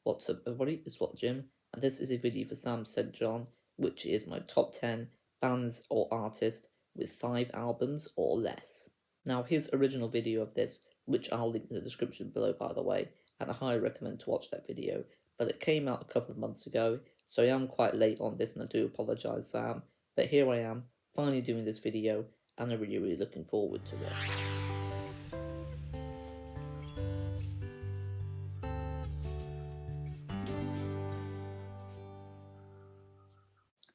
What's up everybody, it's What Jim, and this is a video for Sam St. John, which is my top 10 bands or artists with 5 albums or less. Now his original video of this, which I'll link in the description below by the way, and I highly recommend to watch that video, but it came out a couple of months ago, so I am quite late on this and I do apologise Sam, but here I am, finally doing this video, and I'm really looking forward to it.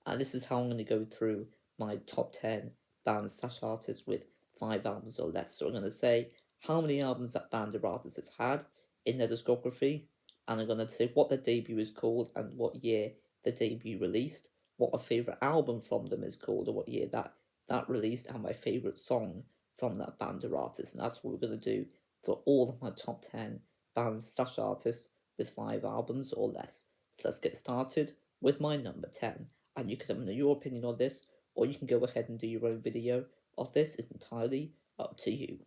And this is how I'm going to go through my top 10 bands / artists with 5 albums or less. So I'm going to say how many albums that band or artist has had in their discography, and I'm going to say what their debut is called and what year the debut released, what my favourite album from them is called or what year that released, and my favourite song from that band or artist. And that's what we're going to do for all of my top 10 bands / artists with 5 albums or less. So let's get started with my number 10. And you can let me know your opinion on this, or you can go ahead and do your own video of this. It's entirely up to you.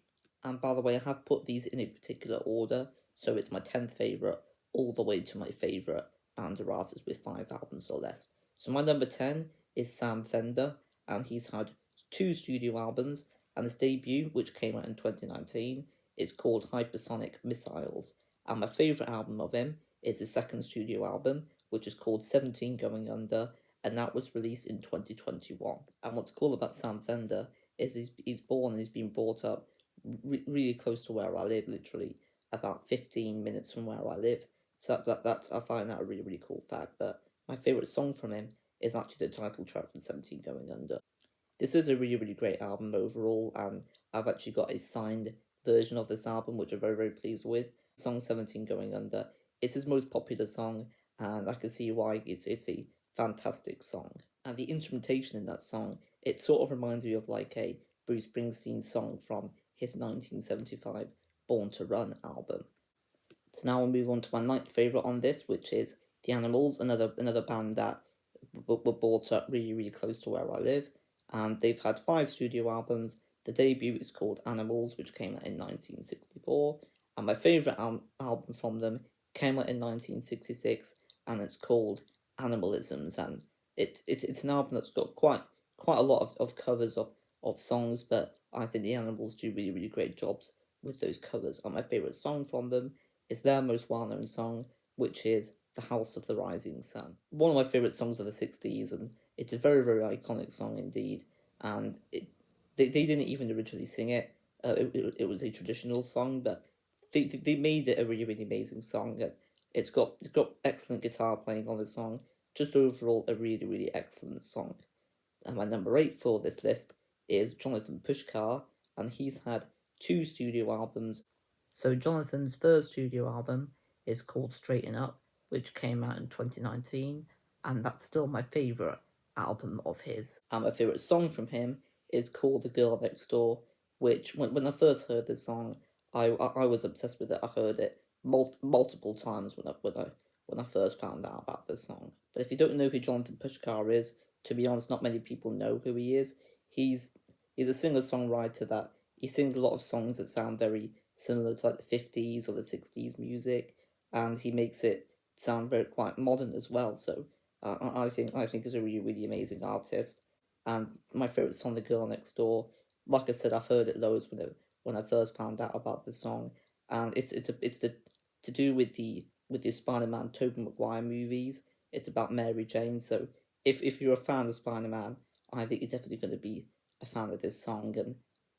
And by the way, I have put these in a particular order, so it's my 10th favourite all the way to my favourite band or artist with 5 albums or less. So my number 10 is Sam Fender, and he's had 2 studio albums, and his debut, which came out in 2019, is called Hypersonic Missiles. And my favourite album of him is his second studio album, which is called 17 Going Under, and that was released in 2021. And what's cool about Sam Fender is he's born and he's been brought up really close to where I live, literally about 15 minutes from where I live. So that's I find that a really cool fact. But my favourite song from him is actually the title track from 17 Going Under. This is a really great album overall, and I've actually got a signed version of this album, which I'm very pleased with. Song 17 Going Under, it's his most popular song, and I can see why. It's a fantastic song, and the instrumentation in that song, it sort of reminds me of like a Bruce Springsteen song from his 1975 Born to Run album. So now we'll move on to my 9th favourite on this, which is The Animals, another band that were brought up really close to where I live, and they've had 5 studio albums. The debut is called Animals, which came out in 1964, and my favourite album from them came out in 1966, and it's called Animalisms, and it's an album that's got quite a lot of covers of songs, but I think the Animals do really great jobs with those covers. And my favourite song from them is their most well-known song, which is The House of the Rising Sun. One of my favourite songs of the 60s, and it's a very iconic song indeed, and they didn't even originally sing it. It was a traditional song, but they made it a really amazing song. And it's got excellent guitar playing on the song. Just overall a really excellent song. And my number 8 for this list is Jonathan Pushkar, and he's had 2 studio albums. So Jonathan's first studio album is called Straighten Up, which came out in 2019, and that's still my favourite album of his. And my favourite song from him is called The Girl Next Door, which when I first heard this song, I was obsessed with it. I heard it multiple times when I first found out about this song. But if you don't know who Jonathan Pushkar is, to be honest, not many people know who he is. He's a singer-songwriter that he sings a lot of songs that sound very similar to like the 50s or the 60s music, and he makes it sound very quite modern as well. So I think he's a really amazing artist. And my favourite song, The Girl Next Door, like I said, I've heard it loads when I first found out about the song, and it's to do with the Spider-Man Tobey Maguire movies. It's about Mary Jane. So if you're a fan of Spider-Man, I think you're definitely going to be a fan of this song. And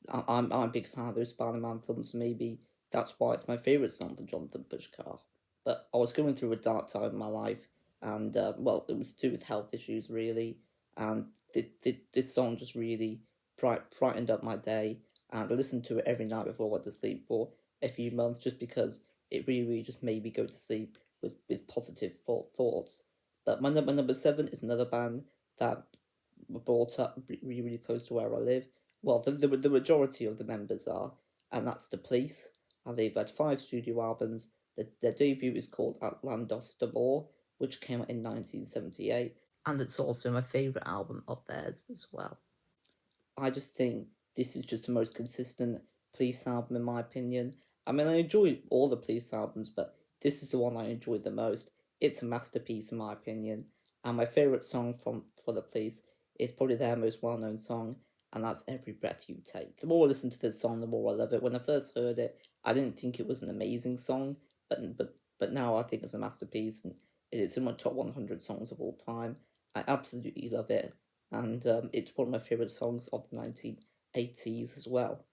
I'm a big fan of those Spider-Man films, so maybe that's why it's my favourite song from Jonathan Pushkar. But I was going through a dark time in my life, and well, it was to do with health issues really, and this song just really brightened up my day, and I listened to it every night before I went to sleep for a few months, just because it really just made me go to sleep with positive thoughts. But my number 7 is another band that were brought up really close to where I live. Well, the majority of the members are, and that's The Police, and they've had 5 studio albums. Their debut is called Atlantis D'Amour, which came out in 1978, and it's also my favourite album of theirs as well. I just think this is just the most consistent Police album in my opinion. I mean, I enjoy all the Police albums, but this is the one I enjoyed the most. It's a masterpiece in my opinion, and my favourite song for the Police is probably their most well-known song, and that's Every Breath You Take. The more I listen to this song, the more I love it. When I first heard it, I didn't think it was an amazing song, but now I think it's a masterpiece, and it's in my top 100 songs of all time. I absolutely love it, and it's one of my favourite songs of the 1980s as well.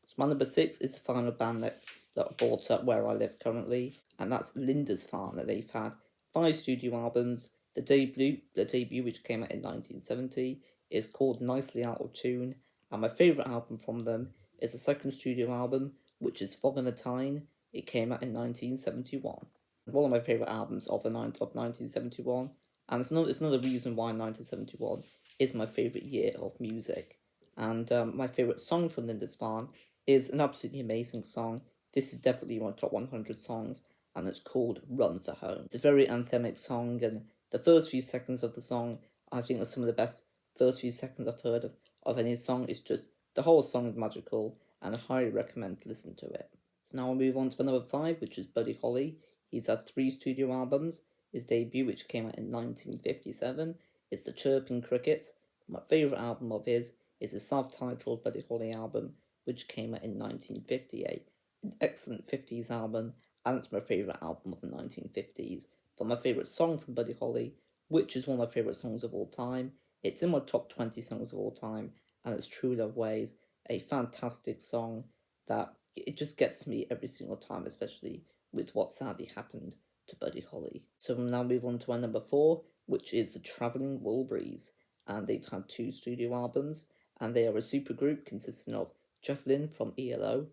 So my number 6 is the final band that I brought up where I live currently, and that's Lindisfarne. They've had 5 studio albums. The debut, which came out in 1970, is called Nicely Out of Tune, and my favourite album from them is the second studio album, which is Fog in the Tyne. It came out in 1971. One of my favourite albums of 1971, and it's another reason why 1971 is my favourite year of music. And my favourite song from Lindisfarne is an absolutely amazing song. This is definitely my top 100 songs, and it's called Run for Home. It's a very anthemic song, and the first few seconds of the song, I think, are some of the best first few seconds I've heard of any song. It's just, the whole song is magical, and I highly recommend to listen to it. So now we'll move on to number 5, which is Buddy Holly. He's had 3 studio albums. His debut, which came out in 1957, is The Chirping Cricket. My favourite album of his is the self-titled Buddy Holly album, which came out in 1958. An excellent 50s album, and it's my favourite album of the 1950s. But my favourite song from Buddy Holly, which is one of my favourite songs of all time, it's in my top 20 songs of all time, and it's True Love Ways, a fantastic song that it just gets me every single time, especially with what sadly happened to Buddy Holly. So we'll now move on to our number 4, which is the Travelling Wilburys, and they've had 2 studio albums, and they are a supergroup consisting of Jeff Lynne from ELO,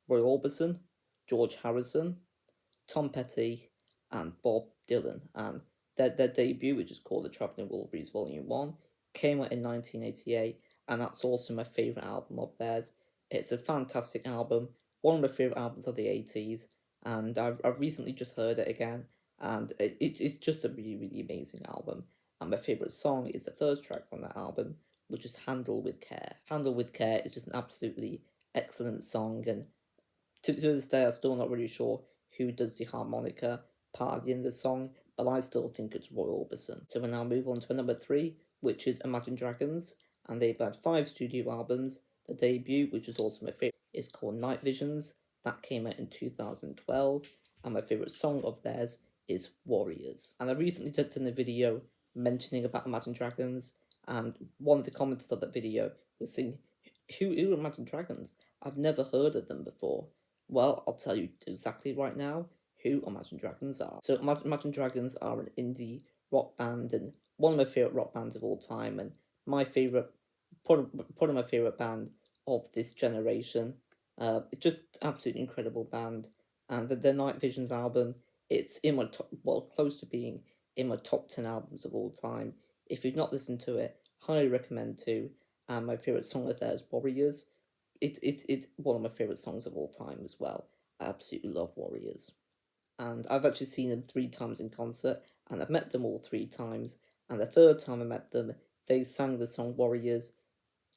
Roy Orbison, George Harrison, Tom Petty, and Bob Dylan. And their debut, which is called The Travelling Wilburys Volume 1, came out in 1988, and that's also my favourite album of theirs. It's a fantastic album, one of my favourite albums of the 80s, and I've recently just heard it again, and it's just a really, really amazing album. And my favourite song is the first track from that album, which is Handle with Care. Handle with Care is just an absolutely excellent song, and to this day, I'm still not really sure who does the harmonica part of the end of the song, but I still think it's Roy Orbison. So we'll now move on to number 3, which is Imagine Dragons, and they've had 5 studio albums. The debut, which is also my favourite, is called Night Visions. That came out in 2012, and my favourite song of theirs is Warriors. And I recently done a video mentioning about Imagine Dragons, and one of the commenters of that video was saying, who are Imagine Dragons? I've never heard of them before. Well, I'll tell you exactly right now who Imagine Dragons are. So Imagine Dragons are an indie rock band, and one of my favourite rock bands of all time, and my favourite, probably my favourite band of this generation. It's just absolutely incredible band, and the Night Visions album, it's in my top, well, close to being in my top 10 albums of all time. If you've not listened to it, highly recommend to. And my favourite song of theirs, Warriors. It's one of my favourite songs of all time as well. I absolutely love Warriors. And I've actually seen them 3 times in concert, and I've met them all 3 times. And the third time I met them, they sang the song Warriors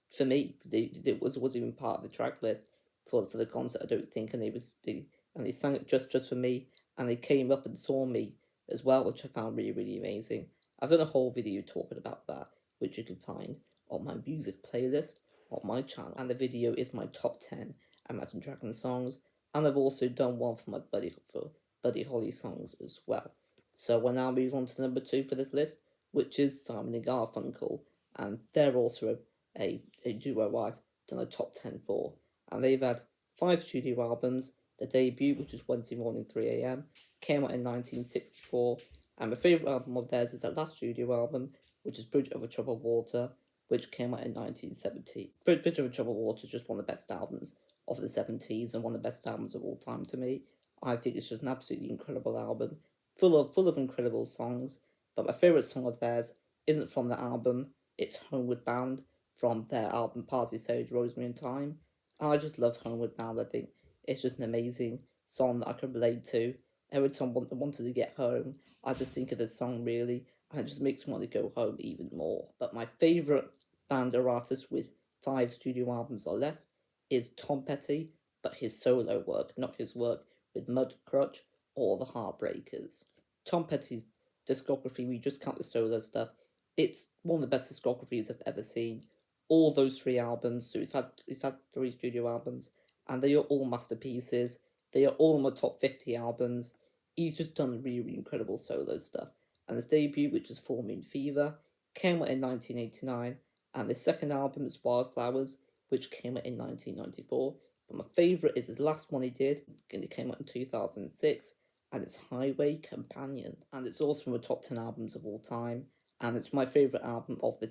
for me. It wasn't even part of the track list for the concert, I don't think, and they sang it just for me, and they came up and saw me as well, which I found really, really amazing. I've done a whole video talking about that, which you can find on my music playlist on my channel, and the video is my top 10 Imagine Dragons songs, and I've also done one for Buddy Holly songs as well. So we'll now move on to number 2 for this list, which is Simon and Garfunkel, and they're also a duo I've done a top 10 for, and they've had 5 studio albums. The debut, which is Wednesday Morning 3am, came out in 1964, and my favourite album of theirs is their last studio album, which is Bridge Over Troubled Water, which came out in 1970. Bridge Over Troubled Water is just one of the best albums of the 70s, and one of the best albums of all time to me. I think it's just an absolutely incredible album, full of incredible songs, but my favourite song of theirs isn't from the album, it's Homeward Bound, from their album Parsley, Sage, Rosemary and Thyme. I just love Homeward Bound. I think it's just an amazing song that I can relate to. Every time I wanted to get home, I just think of this song really, and it just makes me want to go home even more. But my favourite band or artist with 5 studio albums or less is Tom Petty, but his solo work, not his work with Mudcrutch, or the Heartbreakers. Tom Petty's discography, we just count the solo stuff, it's one of the best discographies I've ever seen. All those 3 albums, so he's had 3 studio albums, and they are all masterpieces. They are all in my top 50 albums. He's just done really incredible solo stuff. And his debut, which is Full Moon Fever, came out in 1989, and the second album is Wildflowers, which came out in 1994. But my favourite is his last one he did, and it came out in 2006, and it's Highway Companion. And it's also my top 10 albums of all time, and it's my favourite album of the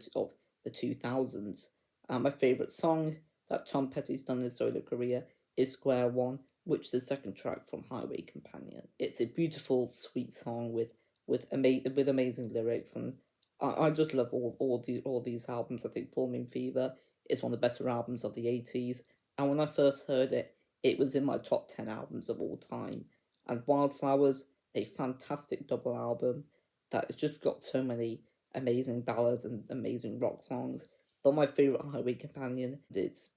2000s. My favourite song that Tom Petty's done in his solo career is Square One, which is the second track from Highway Companion. It's a beautiful, sweet song with amazing lyrics, and I just love all these albums. I think Full Moon Fever is one of the better albums of the 80s, and when I first heard it, it was in my top 10 albums of all time. And Wildflowers, a fantastic double album that has just got so many amazing ballads and amazing rock songs. But my favourite Highway Companion, it's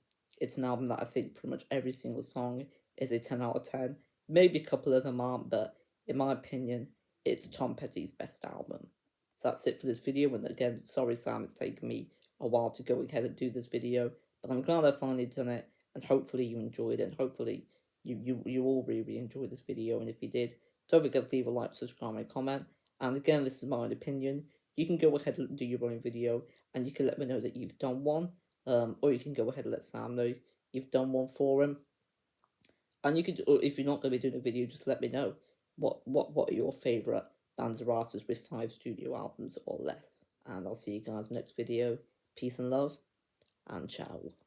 an album that I think pretty much every single song is a 10 out of 10. Maybe a couple of them aren't, but in my opinion, it's Tom Petty's best album. So that's it for this video, and again, sorry Sam, it's taken me a while to go ahead and do this video, but I'm glad I finally done it, and hopefully you enjoyed it, and hopefully you all really enjoyed this video, and if you did, don't forget to leave a like, subscribe, and comment. And again, this is my own opinion. You can go ahead and do your own video, and you can let me know that you've done one, or you can go ahead and let Sam know you've done one for him. And you could, or if you're not going to be doing a video, just let me know what are your favourite bands or artists with 5 studio albums or less. And I'll see you guys next video. Peace and love, and ciao.